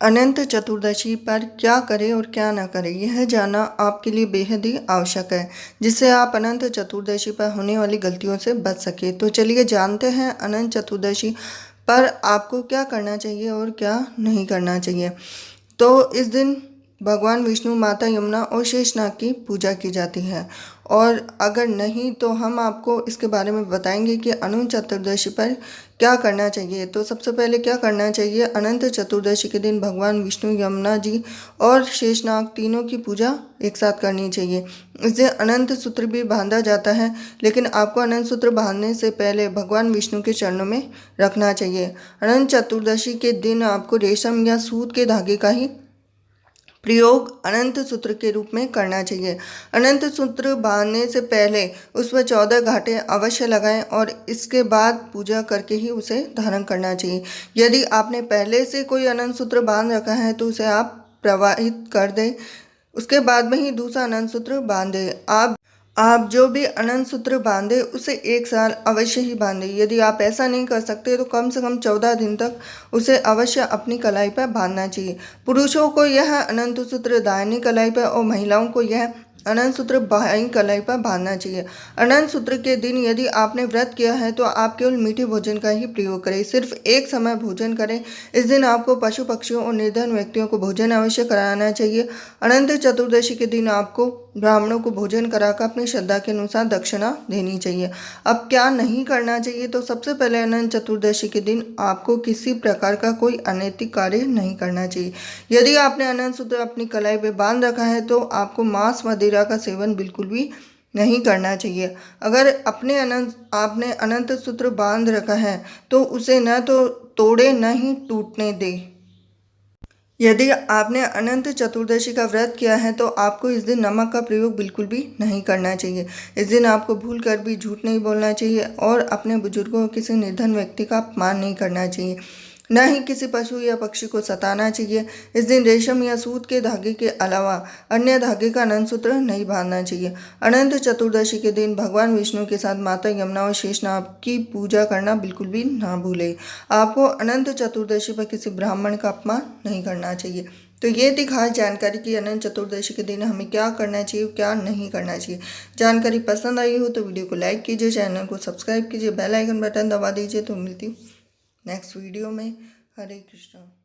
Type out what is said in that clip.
अनंत चतुर्दशी पर क्या करें और क्या न करें, यह जानना आपके लिए बेहद ही आवश्यक है, जिससे आप अनंत चतुर्दशी पर होने वाली गलतियों से बच सके। तो चलिए जानते हैं अनंत चतुर्दशी पर आपको क्या करना चाहिए और क्या नहीं करना चाहिए। तो इस दिन भगवान विष्णु, माता यमुना और शेषनाग की पूजा की जाती है। और अगर नहीं तो हम आपको इसके बारे में बताएंगे कि अनंत चतुर्दशी पर क्या करना चाहिए। तो सबसे पहले क्या करना चाहिए, अनंत चतुर्दशी के दिन भगवान विष्णु, यमुना जी और शेषनाग तीनों की पूजा एक साथ करनी चाहिए। इससे अनंत सूत्र भी बांधा जाता है, लेकिन आपको अनंत सूत्र बांधने से पहले भगवान विष्णु के चरणों में रखना चाहिए। अनंत चतुर्दशी के दिन आपको रेशम या सूत के धागे का ही प्रयोग अनंत सूत्र के रूप में करना चाहिए। अनंत सूत्र बांधने से पहले उस पर 14 घाटे अवश्य लगाएं और इसके बाद पूजा करके ही उसे धारण करना चाहिए। यदि आपने पहले से कोई अनंत सूत्र बांध रखा है तो उसे आप प्रवाहित कर दें, उसके बाद में ही दूसरा अनंत सूत्र बांधें। आप जो भी अनंत सूत्र बांधे उसे 1 साल अवश्य ही बांधे। यदि आप ऐसा नहीं कर सकते तो कम से कम 14 दिन तक उसे अवश्य अपनी कलाई पर बांधना चाहिए। पुरुषों को यह अनंत सूत्र दाहिनी कलाई पर और महिलाओं को यह अनंत सूत्र बाईं कलाई पर बांधना चाहिए। अनंत सूत्र के दिन यदि आपने व्रत किया है तो आप केवल मीठे भोजन का ही प्रयोग करें, सिर्फ एक समय भोजन करें। इस दिन आपको पशु पक्षियों और निर्धन व्यक्तियों को भोजन अवश्य कराना चाहिए। अनंत चतुर्दशी के दिन आपको ब्राह्मणों को भोजन कराकर अपनी श्रद्धा के अनुसार दक्षिणा देनी चाहिए। अब क्या नहीं करना चाहिए, तो सबसे पहले अनंत चतुर्दशी के दिन आपको किसी प्रकार का कोई अनैतिक कार्य नहीं करना चाहिए। यदि आपने अनंत सूत्र अपनी कलाई पे बांध रखा है तो आपको मांस मदिरा का सेवन बिल्कुल भी नहीं करना चाहिए। अगर आपने अनंत सूत्र बांध रखा है तो उसे न तो तोड़े न ही टूटने दे। यदि आपने अनंत चतुर्दशी का व्रत किया है तो आपको इस दिन नमक का प्रयोग बिल्कुल भी नहीं करना चाहिए। इस दिन आपको भूल कर भी झूठ नहीं बोलना चाहिए और अपने बुजुर्गों, किसी निर्धन व्यक्ति का अपमान नहीं करना चाहिए, न ही किसी पशु या पक्षी को सताना चाहिए। इस दिन रेशम या सूत के धागे के अलावा अन्य धागे का अनंत सूत्र नहीं बांधना चाहिए। अनंत चतुर्दशी के दिन भगवान विष्णु के साथ माता यमुना और शेषनाग की पूजा करना बिल्कुल भी ना भूलें। आपको अनंत चतुर्दशी पर किसी ब्राह्मण का अपमान नहीं करना चाहिए। तो ये थी खास जानकारी कि अनंत चतुर्दशी के दिन हमें क्या करना चाहिए, क्या नहीं करना चाहिए। जानकारी पसंद आई हो तो वीडियो को लाइक कीजिए, चैनल को सब्सक्राइब कीजिए, बेल आइकन बटन दबा दीजिए। तो मिलती हूँ नेक्स्ट वीडियो में। हरे कृष्णा।